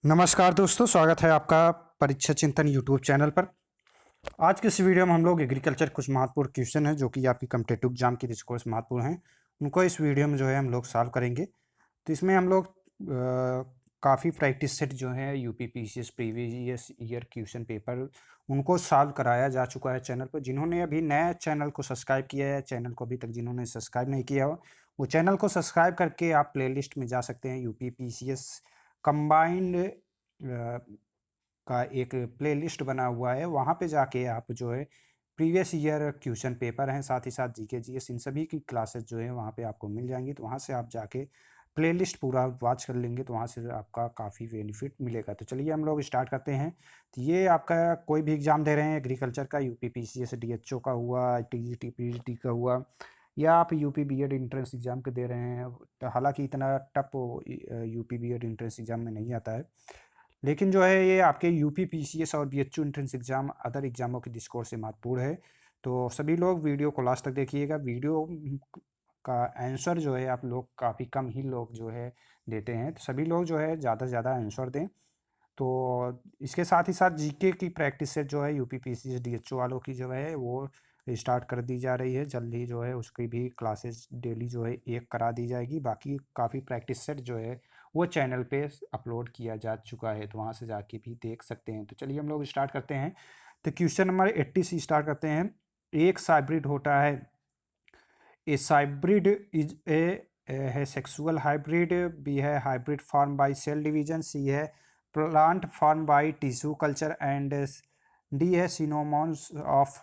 नमस्कार दोस्तों, स्वागत है आपका परीक्षा चिंतन यूट्यूब चैनल पर। आज के इस वीडियो में हम लोग एग्रीकल्चर कुछ महत्वपूर्ण क्वेश्चन हैं जो कि आपकी कॉम्पिटिटिव एग्जाम के दृष्टिकोण से महत्वपूर्ण हैं, उनको इस वीडियो में जो है हम लोग सॉल्व करेंगे। तो इसमें हम लोग काफ़ी प्रैक्टिस सेट जो है UP PCS previous year question paper उनको सॉल्व कराया जा चुका है चैनल पर। जिन्होंने अभी नया चैनल को सब्सक्राइब किया है, चैनल को अभी तक जिन्होंने सब्सक्राइब नहीं किया हो, वो चैनल को सब्सक्राइब करके आप प्लेलिस्ट में जा सकते हैं। यूपी पीसीएस कंबाइंड का एक प्लेलिस्ट बना हुआ है, वहाँ पे जाके आप जो है प्रीवियस ईयर क्वेश्चन पेपर हैं, साथ ही साथ जीके जीएस इन सभी की क्लासेस जो है वहाँ पे आपको मिल जाएंगी। तो वहाँ से आप जाके प्लेलिस्ट पूरा वॉच कर लेंगे तो वहाँ से आपका काफ़ी बेनिफिट मिलेगा। तो चलिए हम लोग स्टार्ट करते हैं। तो ये आपका कोई भी एग्ज़ाम दे रहे हैं एग्रीकल्चर का, यूपी पीसीएस डीएचओ का हुआ, टीजीटी पीजीटी का हुआ, या आप यूपी बीएड एंट्रेंस एग्ज़ाम के दे रहे हैं। तो हालांकि इतना tough UP BEd entrance exam में नहीं आता है, लेकिन जो है ये आपके यूपी पीसीएस और बीएचयू एंट्रेंस एग्जाम अदर एग्जामों के दृष्टिकोण से महत्वपूर्ण है। तो सभी लोग वीडियो को लास्ट तक देखिएगा। वीडियो का आंसर जो है आप लोग काफ़ी कम ही लोग जो है देते हैं, तो सभी लोग जो है ज़्यादा से ज़्यादा आंसर दें। तो इसके साथ ही साथ जीके की प्रैक्टिस सेट जो है यूपी पीसीएस डीएचओ वालों की जो है वो स्टार्ट कर दी जा रही है। जल्दी जो है उसकी भी क्लासेस डेली जो है एक करा दी जाएगी। बाकी काफ़ी प्रैक्टिस सेट जो है वो चैनल पे अपलोड किया जा चुका है, तो वहाँ से जाके भी देख सकते हैं। तो चलिए हम लोग स्टार्ट करते हैं। तो क्वेश्चन नंबर 80 से स्टार्ट करते हैं। एक हाइब्रिड होता है, ए हाइब्रिड इज ए है सेक्सुअल हाइब्रिड, बी है hybrid form by cell division, C है plant form by tissue culture, and D है सिनोमॉन्स ऑफ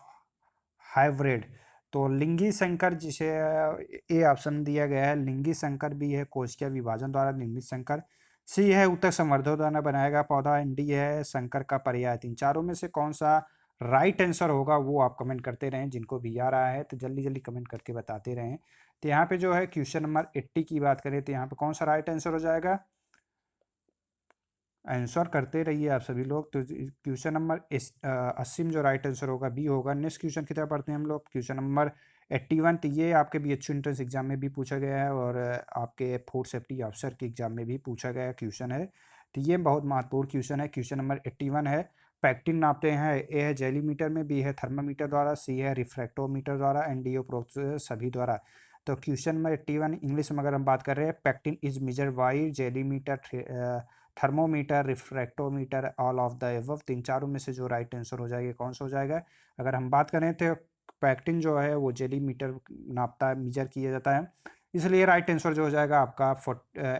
हाइब्रिड। तो लिंगी संकर जिसे ए ऑप्शन दिया गया है लिंगी संकर, बी है कोशिकीय विभाजन द्वारा निर्मित संकर, सी है उत्तक संवर्धन द्वारा बनाया गया पौधा, एंड डी है संकर का पर्याय। तीन चारों में से कौन सा राइट आंसर होगा वो आप कमेंट करते रहें। जिनको भी आ रहा है तो जल्दी जल्दी कमेंट करके बताते रहें। तो यहाँ पे जो है क्वेश्चन नंबर 80 की बात करें तो यहाँ पे कौन सा राइट आंसर हो जाएगा, आंसर करते रहिए आप सभी लोग। तो क्वेश्चन नंबर 80 में जो राइट आंसर होगा बी होगा। नेक्स्ट क्वेश्चन की तरफ पढ़ते हैं हम लोग। क्वेश्चन नंबर 81, तो ये आपके बीएचयू एंट्रेंस एग्जाम में भी पूछा गया है और आपके फूड सेफ्टी ऑफिसर के एग्जाम में भी पूछा गया क्वेश्चन है। तो ये बहुत महत्वपूर्ण क्वेश्चन है। क्वेश्चन नंबर 81 है, पैक्टिन नापते हैं। ए है जेलीमीटर में, बी है थर्मामीटर द्वारा, सी है रिफ्रैक्टोमीटर द्वारा, एंड डी प्रोसेस सभी द्वारा। तो क्वेश्चन नंबर 81 इंग्लिश में अगर हम बात कर रहे हैं, pectin is measure by jellymeter, thermometer, refractometer, all of the above. तीन चारों में से जो राइट आंसर हो जाएगा कौन सा हो जाएगा। अगर हम बात करें तो पैक्टिन जो है वो जेलीमीटर नापता है, मेजर किया जाता है, इसलिए राइट आंसर जो हो जाएगा आपका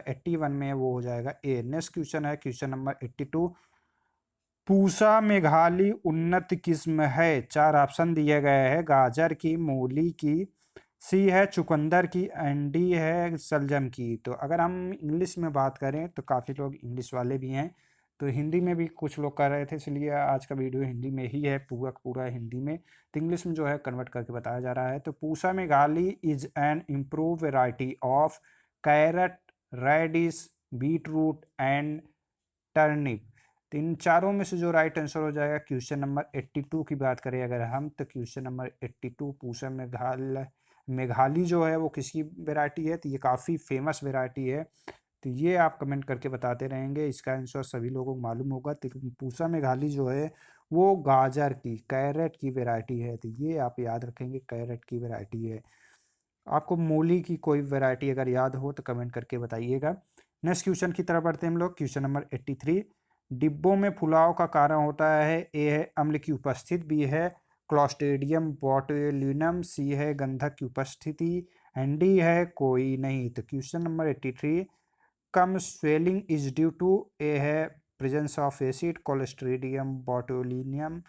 81 में वो हो जाएगा ए। नेक्स्ट क्वेश्चन है क्वेश्चन नंबर 82, पूसा मेघाली उन्नत किस्म है। चार ऑप्शन दिए गए हैं, गाजर की, मूली की, सी है चुकंदर की, एंड डी है सलजम की। तो अगर हम इंग्लिश में बात करें तो काफ़ी लोग इंग्लिश वाले भी हैं, तो हिंदी में भी कुछ लोग कर रहे थे, इसलिए आज का वीडियो हिंदी में ही है, पूरा पूरा हिंदी में। तो इंग्लिश में जो है कन्वर्ट करके बताया जा रहा है। तो Pusa Meghali is an improve variety of carrot, radish, beetroot and turnip. तो इन चारों में से जो राइट आंसर हो जाएगा, क्वेश्चन नंबर 82 की बात करें अगर हम, तो क्वेश्चन नंबर 82 पूसा मेघाली जो है वो किसकी वैरायटी है, तो ये काफ़ी फेमस वैरायटी है। तो ये आप कमेंट करके बताते रहेंगे, इसका आंसर सभी लोगों को मालूम होगा। तो पूसा मेघाली जो है वो गाजर की, कैरेट की वैरायटी है। तो ये आप याद रखेंगे, कैरेट की वैरायटी है। आपको मूली की कोई वैरायटी अगर याद हो तो कमेंट करके बताइएगा। नेक्स्ट क्वेश्चन की तरफ बढ़ते हैं हम लोग। क्वेश्चन नंबर 83, डिब्बों में फुलाव का कारण होता है। ए है अम्ल की उपस्थिति, बी है क्लॉस्ट्रिडियम बोटुलिनम, सी है गंधक की उपस्थिति, एंड डी है कोई नहीं। तो question number 83, can swelling is due to, A है presence of acid clostridium botulinum,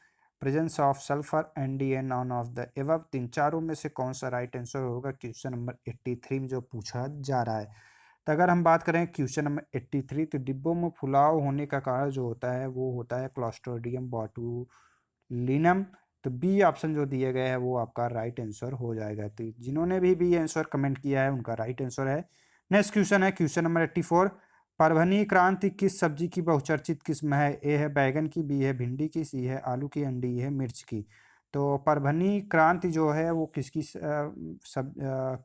presence of sulphur, and D है नॉन ऑफ द एबव। तीन चारों में से कौन सा राइट आंसर होगा क्वेश्चन नंबर 83 में जो पूछा जा रहा है। तो अगर हम बात करें क्वेश्चन नंबर 83, तो डिब्बों में फुलाव होने का कारण जो होता है वो होता है क्लॉस्ट्रिडियम बोटुलिनम। तो बी ऑप्शन जो दिए गए हैं वो आपका राइट आंसर हो जाएगा। तो जिन्होंने भी बी आंसर कमेंट किया है उनका राइट आंसर है। नेक्स्ट क्वेश्चन है क्वेश्चन नंबर 84, परभनी क्रांति किस सब्जी की बहुचर्चित किस्म है। ए है बैगन की, बी है भिंडी की, सी है आलू की, एंड डी है मिर्च की। तो परभनी क्रांति जो है वो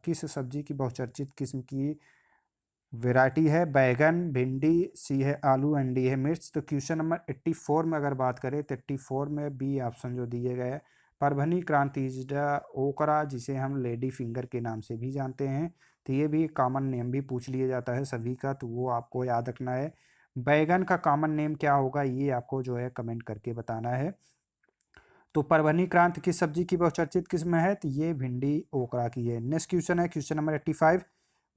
किस सब्जी की बहुचर्चित किस्म की वैरायटी है बैगन, भिंडी, सी है आलू एंड डी है मिर्च। तो क्वेश्चन नंबर 84 में अगर बात करें तो 84 में बी ऑप्शन जो दिए गए हैं, परभनी क्रांतिजा ओकरा, जिसे हम लेडी फिंगर के नाम से भी जानते हैं। तो ये भी कॉमन नेम भी पूछ लिया जाता है सभी का, तो वो आपको याद रखना है। बैगन का कॉमन नेम क्या होगा, ये आपको जो है कमेंट करके बताना है। तो परभनी क्रांति किस सब्जी की बहुचर्चित किस्म है, तो ये भिंडी ओकरा की है। नेक्स्ट क्वेश्चन है क्वेश्चन नंबर 85,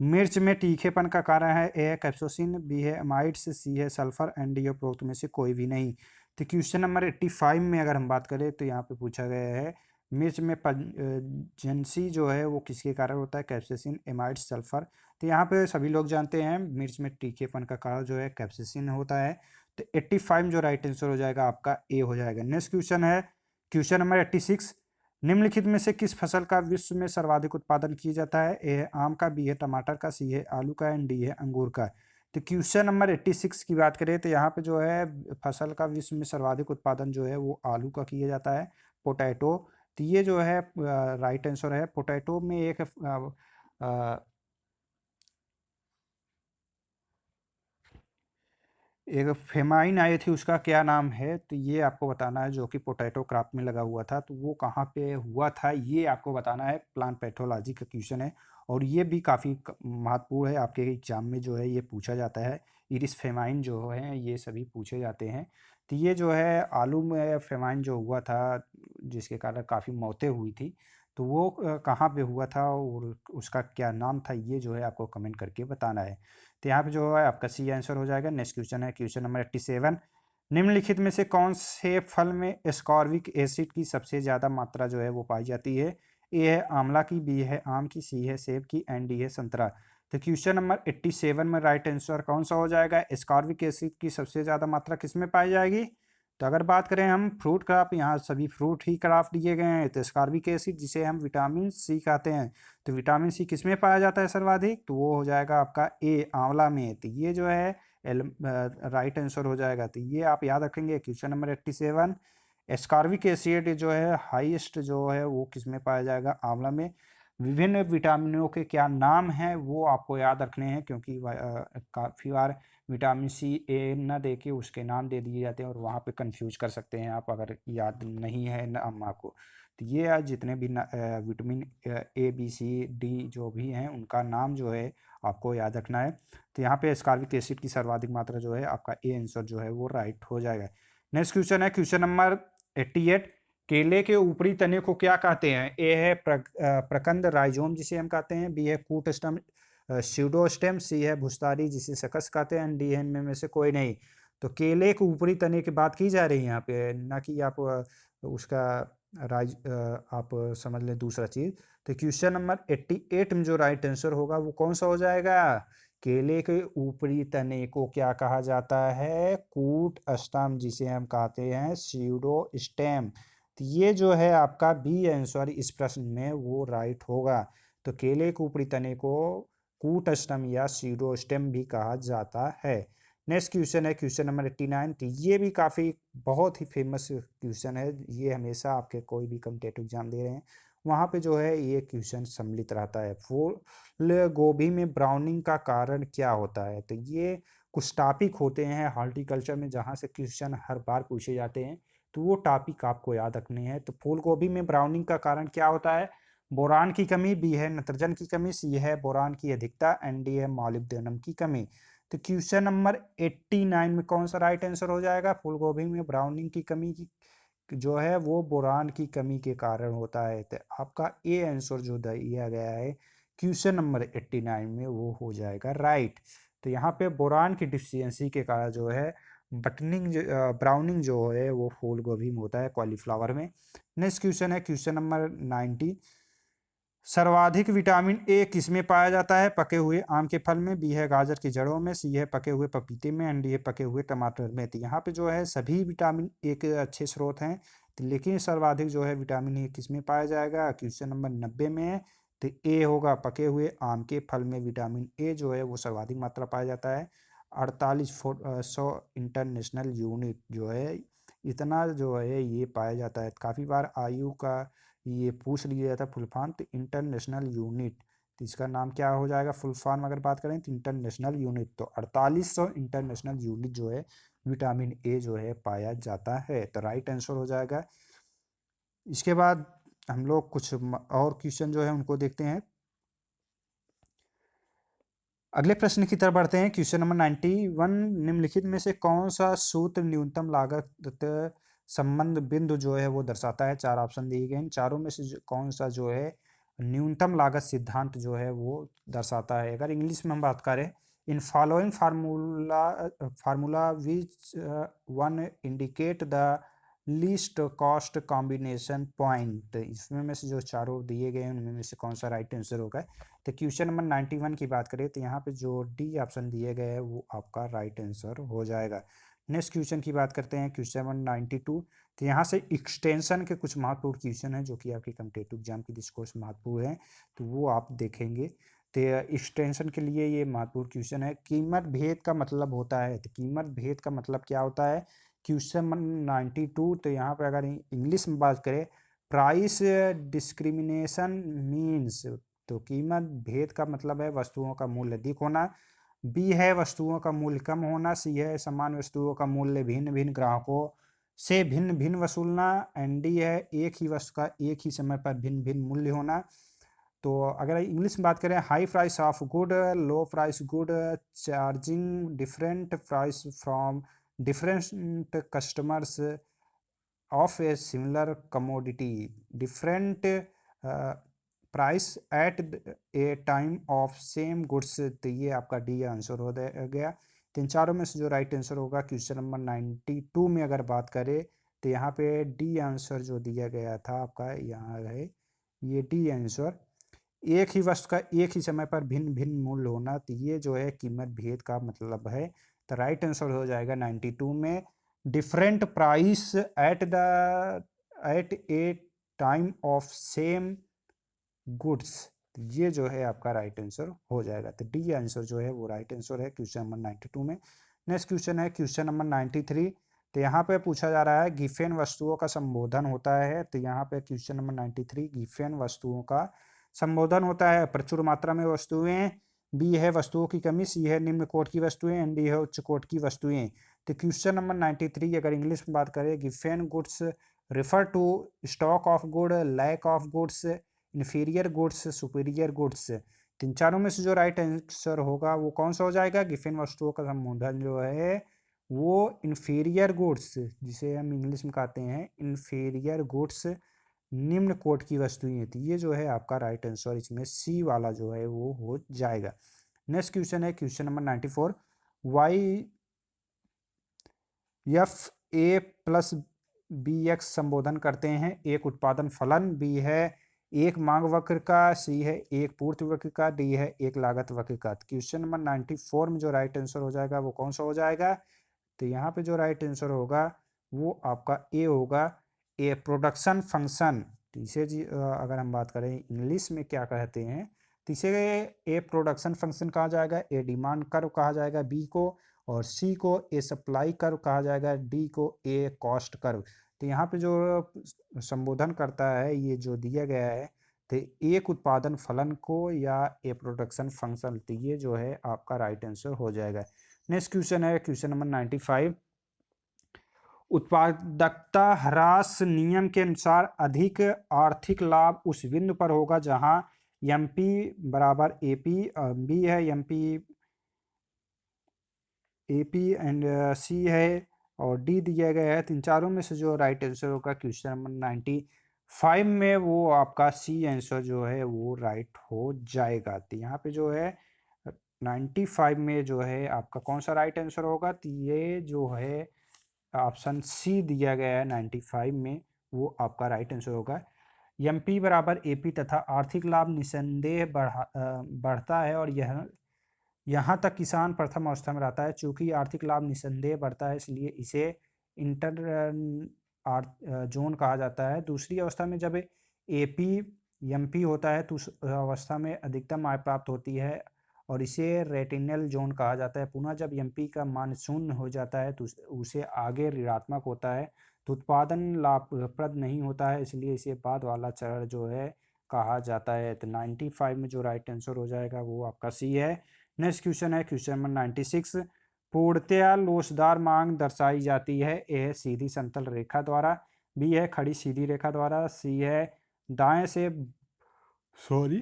मिर्च में तीखेपन का कारण है, ए है कैप्सोसिन, बी है अमाइड्स, सी है सल्फर एंड डी है उपरोक्त में से कोई भी नहीं। तो क्वेश्चन नंबर 85 में अगर हम बात करें तो यहाँ पे पूछा गया है मिर्च में पंजेंसी जो है वो किसके कारण होता है, कैप्सेसिन, एमाइड्स, सल्फर। तो यहाँ पे सभी लोग जानते हैं मिर्च में तीखेपन का कारण जो है कैप्सेसिन होता है। तो 85 जो राइट आंसर हो जाएगा आपका ए हो जाएगा। नेक्स्ट क्वेश्चन है क्वेश्चन नंबर 86, निम्नलिखित में से किस फसल का विश्व में सर्वाधिक उत्पादन किया जाता है, ए है आम का, बी है टमाटर का, सी है आलू का एंड डी है अंगूर का। तो क्वेश्चन नंबर 86 की बात करें तो यहाँ पे जो है फसल का विश्व में सर्वाधिक उत्पादन जो है वो आलू का किया जाता है, पोटैटो। तो ये जो है राइट आंसर है। पोटैटो में एक एक फेमाइन आई थी, उसका क्या नाम है, तो ये आपको बताना है, जो कि पोटैटो क्रॉप में लगा हुआ था। तो वो कहाँ पे हुआ था ये आपको बताना है। प्लांट पैथोलॉजी का क्वेश्चन है और ये भी काफ़ी महत्वपूर्ण है, आपके एग्जाम में जो है ये पूछा जाता है। इरिस फेमाइन जो है ये सभी पूछे जाते हैं। तो ये जो है आलू में फेमाइन जो हुआ था जिसके कारण काफ़ी मौतें हुई थी, तो वो कहाँ पे हुआ था और उसका क्या नाम था, ये जो है आपको कमेंट करके बताना है। तो यहाँ पे जो है आपका सी आंसर हो जाएगा। नेक्स्ट क्वेश्चन है क्वेश्चन नंबर 87, निम्नलिखित में से कौन से फल में एस्कॉर्बिक एसिड की सबसे ज़्यादा मात्रा जो है वो पाई जाती है, ए है आंवला की, बी है आम की, सी है सेब की एंड डी है संतरा। तो क्वेश्चन नंबर 87 में राइट आंसर कौन सा हो जाएगा, एस्कॉर्बिक एसिड की सबसे ज़्यादा मात्रा किस में पाई जाएगी। तो अगर बात करें हम फ्रूट क्राफ्ट, यहाँ सभी फ्रूट ही क्राफ्ट दिए गए हैं। तो एस्कॉर्बिक एसिड जिसे हम विटामिन सी कहते हैं, तो विटामिन सी किस में पाया जाता है सर्वाधिक, तो वो हो जाएगा आपका ए आंवला में। तो ये जो है राइट आंसर हो जाएगा। तो ये आप याद रखेंगे क्वेश्चन नंबर 87, एस्कॉर्बिक एसिड जो है हाईएस्ट जो है वो किस में पाया जाएगा, आंवला में। विभिन्न विटामिनों के क्या नाम हैं वो आपको याद रखने हैं, क्योंकि काफ़ी बार विटामिन सी ए न दे के उसके नाम दे दिए जाते हैं और वहाँ पे कंफ्यूज कर सकते हैं आप, अगर याद नहीं है नाम आपको। तो ये आज जितने भी vitamin A B C D जो भी हैं उनका नाम जो है आपको याद रखना है। तो यहाँ पे एस्कॉर्बिक एसिड की सर्वाधिक मात्रा जो है आपका ए आंसर जो है वो राइट हो जाएगा। नेक्स्ट क्वेश्चन है क्वेश्चन नंबर 88, केले के ऊपरी तने को क्या कहते हैं, ए है प्रकंद राइजोम जिसे हम कहते हैं, बी है कूट स्टम स्यूडोस्टेम, सी है भुस्तारी जिसे सकस कहते हैं, डी है इनमें में से कोई नहीं। तो केले के ऊपरी तने की बात की जा रही है यहाँ पे, ना कि आप उसका आप समझ लें दूसरा चीज़। तो क्वेश्चन नंबर 88 में जो राइट आंसर होगा वो कौन सा हो जाएगा, केले के ऊपरी तने को क्या कहा जाता है, कूट स्टम जिसे हम कहते हैं स्यूडो स्टेम। तो ये जो है आपका बी आंसर इस प्रश्न में वो राइट होगा। तो केले के ऊपरी तने को कूट स्टम या स्यूडो स्टेम भी कहा जाता है। नेक्स्ट क्वेश्चन है क्वेश्चन नंबर 89, तो ये भी काफ़ी बहुत ही फेमस क्वेश्चन है, ये हमेशा आपके कोई भी कम्पिटेटिव एग्जाम दे रहे हैं वहाँ पे जो है ये क्वेश्चन सम्मिलित रहता है। फूल गोभी में ब्राउनिंग का कारण क्या होता है, तो ये कुछ टॉपिक होते हैं हॉर्टिकल्चर में जहाँ से क्वेश्चन हर बार पूछे जाते हैं, तो वो टॉपिक आपको याद रखने हैं। तो फूल गोभी में ब्राउनिंग का कारण क्या होता है, बोरान की कमी, बी है नाइट्रोजन की कमी, सी है बोरान की अधिकता एंड डी है मॉलिब्डेनम की कमी। तो क्वेश्चन नंबर 89 में कौन सा राइट आंसर हो जाएगा, फूल गोभी में ब्राउनिंग की कमी की जो है वो बोरान की कमी के कारण होता है। तो आपका ए आंसर जो दिया गया है क्वेश्चन नंबर 89 में वो हो जाएगा राइट। तो यहाँ पे बोरान की डिफिशियंसी के कारण जो है बटनिंग ब्राउनिंग जो है वो फूल गोभी में होता है, कॉलीफ्लावर में। नेक्स्ट क्वेश्चन है क्वेश्चन नंबर 90, सर्वाधिक विटामिन ए किसमें पाया जाता है, पके हुए आम के फल में, बी है गाजर की जड़ों में, सी है पके हुए पपीते में एंड डी है पके हुए टमाटर में। तो यहाँ पे जो है सभी विटामिन ए के अच्छे स्रोत हैं, तो लेकिन सर्वाधिक जो है विटामिन ए किसमें पाया जाएगा, क्वेश्चन नंबर 90 में है। तो ए होगा पके हुए आम के फल में विटामिन ए जो है वो सर्वाधिक मात्रा पाया जाता है, 4800 इंटरनेशनल यूनिट जो है इतना जो है ये पाया जाता है। काफ़ी बार आयु का ये पूछ लिया जाता है फुल फॉर्म, तो इंटरनेशनल यूनिट। तो इसका नाम क्या हो जाएगा, फुल फॉर्म अगर बात करें तो इंटरनेशनल यूनिट। तो 4800 इंटरनेशनल यूनिट जो है विटामिन ए जो है पाया जाता है, तो राइट आंसर हो जाएगा। इसके बाद हम लोग कुछ और क्वेश्चन जो है उनको देखते हैं। अगले प्रश्न की तरफ बढ़ते हैं। क्वेश्चन नंबर 91, निम्नलिखित में से कौन सा सूत्र न्यूनतम लागत संबंध बिंदु जो है वो दर्शाता है। चार ऑप्शन दिए गए हैं, चारों में से कौन सा जो है न्यूनतम लागत सिद्धांत जो है वो दर्शाता है। अगर इंग्लिश में हम बात करें, in following formula which one indicate the least cost combination point, इसमें में से जो चारों दिए गए हैं उनमें में से कौन सा राइट आंसर होगा। तो क्वेश्चन नंबर 91 की बात करें तो यहाँ पे जो डी ऑप्शन दिए गए हैं वो आपका राइट आंसर हो जाएगा। नेक्स्ट क्वेश्चन की बात करते हैं, क्वेश्चन नंबर 92। तो यहाँ से एक्सटेंशन के कुछ महत्वपूर्ण क्वेश्चन हैं जो कि आपके कॉम्पिटिटिव एग्जाम की डिस्कोर्स महत्वपूर्ण है, तो वो आप देखेंगे। तो एक्सटेंशन के लिए ये महत्वपूर्ण क्वेश्चन है। कीमत भेद का मतलब होता है, तो कीमत भेद का मतलब क्या होता है। क्वेश्चन नंबर 92, तो यहाँ पे अगर इंग्लिश में बात करें, प्राइस डिस्क्रिमिनेशन मीन्स, तो कीमत भेद का मतलब है वस्तुओं का मूल्य अधिक होना। बी है वस्तुओं का मूल्य कम होना। सी है समान वस्तुओं का मूल्य भिन्न भिन्न ग्राहकों से भिन्न भिन्न वसूलना। एंड डी है एक ही वस्तु का एक ही समय पर भिन्न भिन्न मूल्य होना। तो अगर इंग्लिश में बात करें, high price of good, low price good, charging different price from different customers of a similar commodity, different price at a time of same goods. तो ये आपका डी आंसर हो गया। तो इन चारों में से जो राइट आंसर होगा क्वेश्चन नंबर 92 में अगर बात करें, तो यहाँ पे डी आंसर जो दिया गया था आपका यहाँ है ये डी आंसर, एक ही वस्तु का एक ही समय पर भिन्न भिन्न मूल्य होना। तो ये जो है कीमत भेद का मतलब है। तो राइट आंसर हो जाएगा 92 में, different price at a time of same goods. तो ये जो है आपका राइट आंसर हो जाएगा। तो डी आंसर जो है वो राइट आंसर है क्वेश्चन नंबर 92 में। नेक्स्ट क्वेश्चन है क्वेश्चन नंबर 93। तो यहाँ पे पूछा जा रहा है गिफेन वस्तुओं का संबोधन होता है। तो यहाँ पे क्वेश्चन नंबर 93, गिफेन वस्तुओं का संबोधन होता है प्रचुर मात्रा में वस्तुएं, बी है वस्तुओं की कमी, सी है निम्न कोट की वस्तुएं, एंड डी है उच्च कोट की वस्तुएं। तो क्वेश्चन नंबर 93 अगर इंग्लिश में बात करें, Giffen goods refer to stock of good, lack of goods, inferior goods, superior goods. तीन चारों में से जो राइट आंसर होगा वो कौन सा हो जाएगा। गिफेन वस्तुओं का संबोधन जो है वो इन्फीरियर गुड्स, जिसे हम इंग्लिश में कहते हैं इन्फीरियर गुड्स, निम्न कोट की वस्तुएं थी। ये जो है आपका राइट आंसर इसमें सी वाला जो है वो हो जाएगा। नेक्स्ट क्वेश्चन है question number 94, Y F A plus B X संबोधन करते हैं एक उत्पादन फलन, बी है एक मांग वक्र का, सी है एक पूर्ति वक्र का, डी है एक लागत वक्र का। क्वेश्चन नंबर 94 में जो राइट आंसर हो जाएगा वो कौन सा हो जाएगा। तो यहाँ पे जो राइट आंसर होगा वो आपका ए होगा, ए प्रोडक्शन फंक्शन। तो इसे अगर हम बात करें इंग्लिश में क्या कहते हैं, तो इसे ए प्रोडक्शन फंक्शन कहा जाएगा, ए डिमांड कर्व कहा जाएगा बी को, और सी को ए सप्लाई कर्व कहा जाएगा, डी को ए कॉस्ट कर्व। तो यहाँ पे जो संबोधन करता है ये जो दिया गया है, तो एक उत्पादन फलन को या ए प्रोडक्शन फंक्शन, तो ये जो है आपका राइट आंसर हो जाएगा। नेक्स्ट क्वेश्चन है क्वेश्चन नंबर 95, उत्पादकता ह्रास नियम के अनुसार अधिक आर्थिक लाभ उस बिंदु पर होगा जहां एमपी बराबर एपी, बी है एमपी एपी एंड सी है, और डी दिया गया है। तीन चारों में से जो राइट आंसर होगा क्वेश्चन नंबर 95 में वो आपका सी आंसर जो है वो राइट हो जाएगा। तो यहाँ पे जो है 95 में जो है आपका कौन सा राइट आंसर होगा, तो ये जो है ऑप्शन सी दिया गया है 95 में वो आपका राइट आंसर होगा। एमपी बराबर एपी तथा आर्थिक लाभ निसंदेह बढ़ता है, और यह यहाँ तक किसान प्रथम अवस्था में रहता है। चूंकि आर्थिक लाभ निसंदेह बढ़ता है इसलिए इसे इंटर जोन कहा जाता है। दूसरी अवस्था में जब एपी एमपी होता है तो उस अवस्था में अधिकतम आय प्राप्त होती है और इसे रेटिनल जोन कहा जाता है। पुनः जब एमपी का मान शून्य हो जाता है तो उसे आगे ऋणात्मक होता है, तो उत्पादन लाभप्रद नहीं होता है, इसलिए इसे बाद वाला चरण जो है कहा जाता है। तो 95 में जो राइट आंसर हो जाएगा वो आपका सी है। नेक्स्ट क्वेश्चन है क्वेश्चन नंबर 96। पूर्णतया लोचदार मांग दर्शाई जाती है। ए है सीधी समतल रेखा द्वारा, बी है खड़ी सीधी रेखा द्वारा, सी है दाएं से सॉरी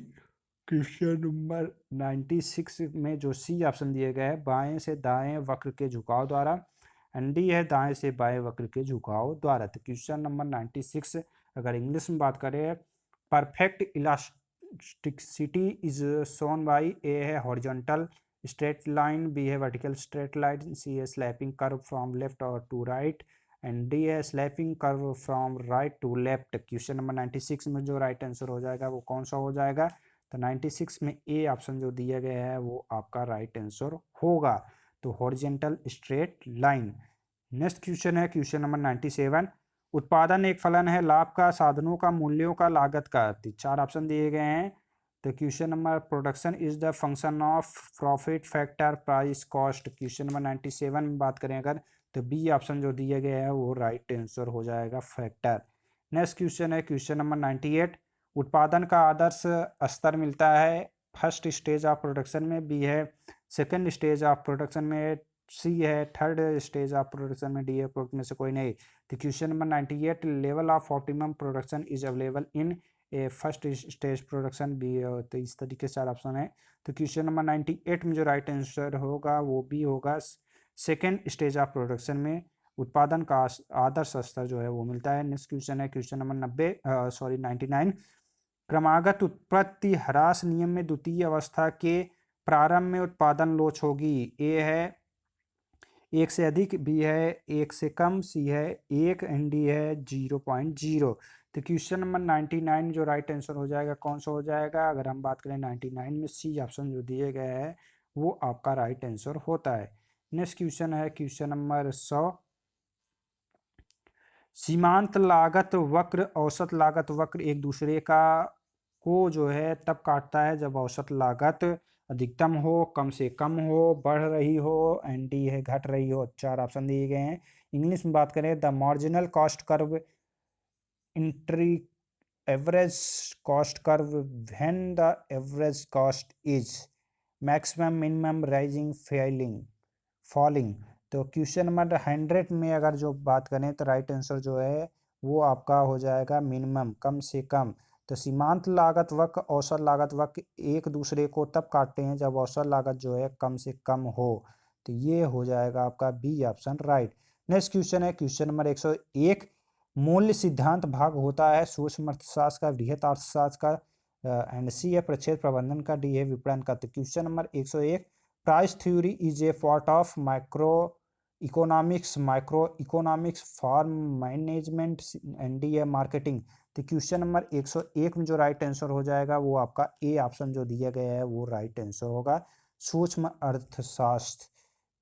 क्वेश्चन नंबर 96 में जो सी ऑप्शन दिए गए हैं बाएं से दाएं वक्र के झुकाव द्वारा, एंड डी है दाएं से बाएं वक्र के झुकाव द्वारा। तो क्वेश्चन नंबर 96 अगर इंग्लिश में बात करें, perfect elasticity is shown by, A है हॉरिजॉन्टल स्ट्रेट लाइन, बी है वर्टिकल स्ट्रेट लाइन, सी है स्लैपिंग कर्व फ्रॉम लेफ्ट और टू राइट, एंड डी है sloping curve from right to left. Question number 96 में जो राइट आंसर हो जाएगा वो कौन सा हो जाएगा? तो 96 में ए ऑप्शन जो दिया गया है वो आपका राइट आंसर होगा, तो horizontal straight line. Next question है क्वेश्चन नंबर 97। उत्पादन एक फलन है, लाभ का, साधनों का, मूल्यों का, लागत का। तो 4 ऑप्शन दिए गए हैं। तो question number production is the function of profit factor price cost. Question number 97 में बात करें अगर, तो बी ऑप्शन जो दिया गया है वो राइट आंसर हो जाएगा, फैक्टर। नेक्स्ट क्वेश्चन है क्वेश्चन नंबर 98। उत्पादन का आदर्श स्तर मिलता है, फर्स्ट स्टेज ऑफ प्रोडक्शन में, बी है सेकेंड स्टेज ऑफ प्रोडक्शन में, सी है थर्ड स्टेज ऑफ प्रोडक्शन में, डी है प्रोडक्ट में से कोई नहीं। तो question number 98, level of optimum production is available in A first stage production, B. तो इस तरीके से 4 ऑप्शन है। तो क्वेश्चन नंबर 98 में जो राइट आंसर होगा वो बी होगा, सेकेंड स्टेज ऑफ प्रोडक्शन में उत्पादन का आदर्श स्तर जो है वो मिलता है। नेक्स्ट क्वेश्चन है क्वेश्चन नंबर 99। क्रमागत उत्पत्ति ह्रास नियम में द्वितीय अवस्था के प्रारंभ में उत्पादन लोच होगी। ए है 1 से अधिक, बी है 1 से कम, सी है 1, एंड डी है 0.0। तो क्वेश्चन नंबर 99 जो राइट आंसर हो जाएगा कौन सा हो जाएगा? अगर हम बात करें 99 में सी ऑप्शन जो दिए गए हैं वो आपका राइट आंसर होता है। नेक्स्ट क्वेश्चन है क्वेश्चन नंबर 100। सीमांत लागत वक्र, औसत लागत वक्र एक दूसरे का को जो है तब काटता है जब औसत लागत अधिकतम हो, कम से कम हो, बढ़ रही हो, एंड डी है घट रही हो। 4 ऑप्शन दिए गए हैं। इंग्लिश में बात करें, the marginal cost curve entry average cost curve when the average cost is maximum minimum rising falling. तो क्वेश्चन नंबर 100 में अगर जो बात करें तो राइट आंसर जो है वो आपका हो जाएगा मिनिमम, कम से कम। तो सीमांत लागत वक्र, औसत लागत वक्र एक दूसरे को तब काटते हैं जब औसत लागत जो है कम से कम हो। तो ये हो जाएगा आपका B option right. Next question है क्वेश्चन नंबर 101। मूल्य सिद्धांत भाग होता है सूक्ष्म अर्थशास्त्र का, बृहत अर्थशास्त्र का, एंड सी है प्रच्छेद प्रबंधन का, डी है विपणन का। तो question number 101, price theory is a part of micro economics form management, and D है मार्केटिंग। तो क्वेश्चन नंबर 101 में जो राइट आंसर हो जाएगा वो आपका ए ऑप्शन जो दिया गया है वो राइट आंसर होगा, सूक्ष्म अर्थशास्त्र।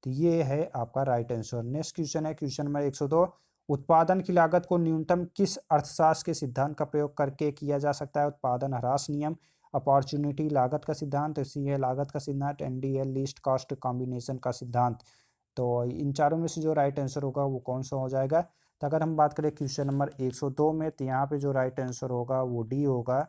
तो ये है आपका राइट आंसर। नेक्स्ट क्वेश्चन है क्वेश्चन नंबर 102। उत्पादन की लागत को न्यूनतम किस अर्थशास्त्र के सिद्धांत का प्रयोग करके किया जा सकता है? उत्पादन ह्रास नियम, अपॉर्चुनिटी लागत का सिद्धांत, सी है लागत का सिद्धांत, एंड डी है लीस्ट कॉस्ट कॉम्बिनेशन का सिद्धांत। तो इन चारों में से जो राइट आंसर होगा वो कौन सा हो जाएगा? तो अगर हम बात करें क्वेश्चन नंबर 102 में, तो यहाँ पे जो राइट आंसर होगा वो डी होगा,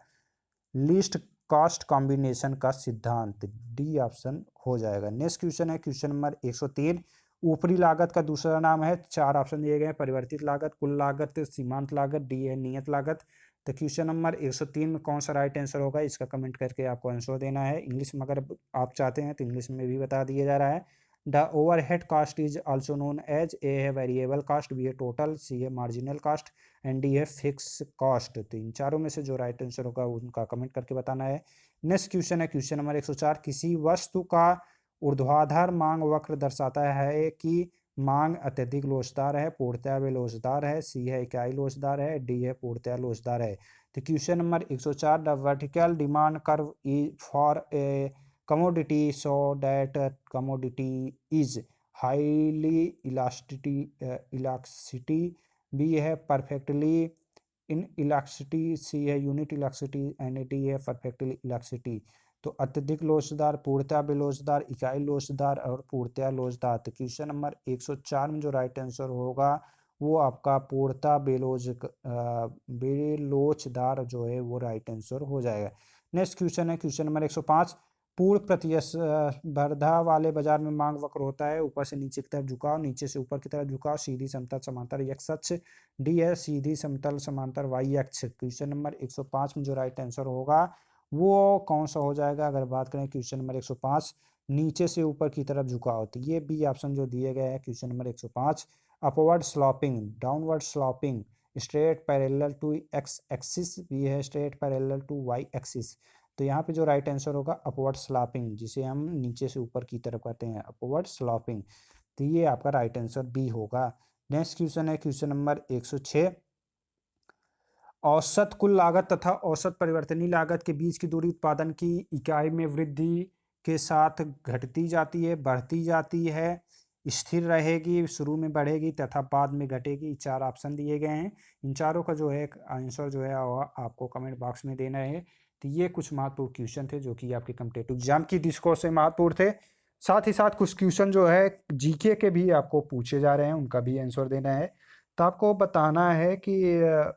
लीस्ट कॉस्ट कॉम्बिनेशन का सिद्धांत, डी ऑप्शन हो जाएगा। नेक्स्ट क्वेश्चन है क्वेश्चन नंबर 103। ऊपरी लागत का दूसरा नाम है, 4 ऑप्शन दिए गए हैं, परिवर्तित लागत, कुल लागत, सीमांत लागत, डी है नियत लागत। तो क्वेश्चन नंबर 103 में कौन सा राइट आंसर होगा इसका कमेंट करके आपको आंसर देना है। इंग्लिश में अगर आप चाहते हैं तो इंग्लिश में भी बता दिया जा रहा है। The overhead cost is also known as, A है वेरिएबल कास्ट, बी है टोटल, सी है मार्जिनल कास्ट, एंड डी है फिक्स कॉस्ट। तो इन चारों में से जो राइट आंसर होगा उनका कमेंट करके बताना है। नेक्स्ट क्वेश्चन है क्वेश्चन नंबर 104। किसी वस्तु का ऊर्ध्वाधर मांग वक्र दर्शाता है कि मांग अत्यधिक लोचदार है, पूर्णतया वे लोचदार है, सी है इकाई लोचदार है, डी है पूर्णतया लोचदार है। तो question number 104, the vertical demand curve is for a commodity so that commodity is highly elasticity, B है perfectly in elasticity, C है unit elasticity, एंड D है perfectly elasticity। तो अत्यधिक लोचदार, पूर्णतया बेलोचदार, इकाई लोचदार और पूर्णतया लोचदार। तो क्वेश्चन नंबर 104 में जो राइट आंसर होगा वो आपका पूर्णतः बेलोचदार जो है वो राइट आंसर हो जाएगा। नेक्स्ट क्वेश्चन है क्वेश्चन नंबर 105। पूर्ण प्रतिस्पर्धा वाले बाजार में मांग वक्र होता है, ऊपर से नीचे की तरफ झुकाव, नीचे से ऊपर की तरफ झुकाव, सीधी समतल समांतर एक्स अक्ष। डी है सीधी समतल समांतर वाई अक्ष। क्वेश्चन नंबर 105 में जो राइट आंसर होगा वो कौन सा हो जाएगा? अगर बात करें क्वेश्चन नंबर 105 नीचे से ऊपर की तरफ झुकाव, तो ये बी ऑप्शन जो दिए गए हैं question number 105। Upward sloping, downward sloping, straight parallel to X axis, भी है straight parallel to Y axis. तो यहाँ पे जो राइट आंसर होगा अपवर्ड स्लॉपिंग, जिसे हम नीचे से ऊपर की तरफ कहते हैं अपवर्ड स्लॉपिंग। तो ये आपका राइट आंसर बी होगा। नेक्स्ट क्वेश्चन है क्वेश्चन नंबर 106। औसत कुल लागत तथा औसत परिवर्तनीय लागत के बीच की दूरी उत्पादन की इकाई में वृद्धि के साथ घटती जाती है, बढ़ती जाती है, स्थिर रहेगी, शुरू में बढ़ेगी तथा बाद में घटेगी। चार ऑप्शन दिए गए हैं। इन चारों का जो है आंसर जो है आपको कमेंट बॉक्स में देना है। तो ये कुछ महत्वपूर्ण क्वेश्चन थे जो कि आपके कॉम्पिटिटिव एग्जाम की दृष्टिकोण से महत्वपूर्ण थे। साथ ही साथ कुछ क्वेश्चन जो है जीके के भी आपको पूछे जा रहे हैं, उनका भी आंसर देना है। तो आपको बताना है कि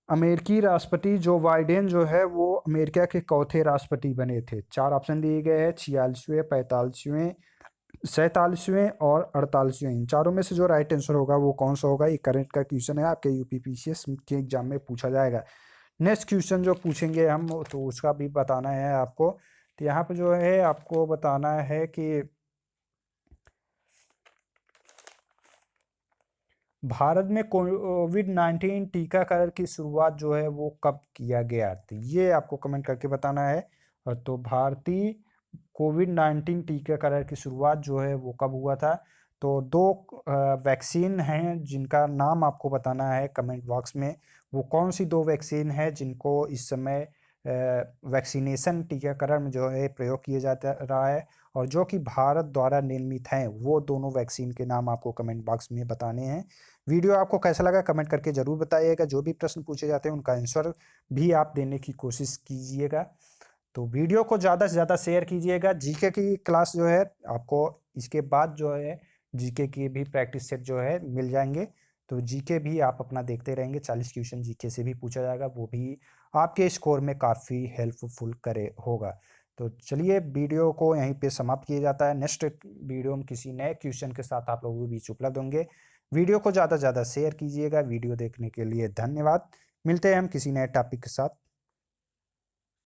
अमेरिकी राष्ट्रपति जो बाइडेन जो है वो अमेरिका के चौथे राष्ट्रपति बने थे। चार ऑप्शन दिए गए हैं 46वें, 45वें, 47वें और 48वें। इन चारों में से जो राइट आंसर होगा वो कौन सा होगा? ये करंट का क्वेश्चन है, आपके यूपीपीसीएस के एग्जाम में पूछा जाएगा। नेक्स्ट क्वेश्चन जो पूछेंगे हम तो उसका भी बताना है आपको। तो यहाँ पे जो है आपको बताना है कि भारत में कोविड-19 टीकाकरण की शुरुआत जो है वो कब किया गया? तो ये आपको कमेंट करके बताना है। तो भारतीय कोविड-19 टीकाकरण की शुरुआत जो है वो कब हुआ था? तो दो वैक्सीन हैं जिनका नाम आपको बताना है कमेंट बॉक्स में। वो कौन सी दो वैक्सीन है जिनको इस समय वैक्सीनेशन टीकाकरण में जो है प्रयोग किया जाता रहा है और जो कि भारत द्वारा निर्मित हैं, वो दोनों वैक्सीन के नाम आपको कमेंट बॉक्स में बताने हैं। वीडियो आपको कैसा लगा कमेंट करके ज़रूर बताइएगा। जो भी प्रश्न पूछे जाते हैं उनका आंसर भी आप देने की कोशिश कीजिएगा। तो वीडियो को ज़्यादा से ज़्यादा शेयर कीजिएगा। जीके की क्लास जो है आपको इसके बाद जो है जीके की भी प्रैक्टिस सेट जो है मिल जाएंगे। तो जीके भी आप अपना देखते रहेंगे, 40 क्वेश्चन जीके से भी पूछा जाएगा, वो भी आपके स्कोर में काफ़ी हेल्पफुल करे होगा। तो चलिए वीडियो को यहीं पे समाप्त किया जाता है। नेक्स्ट वीडियो में किसी नए क्वेश्चन के साथ आप लोगों के बीच उपलब्ध होंगे। वीडियो को ज़्यादा से ज़्यादा शेयर कीजिएगा। वीडियो देखने के लिए धन्यवाद। मिलते हैं हम किसी नए टॉपिक के साथ।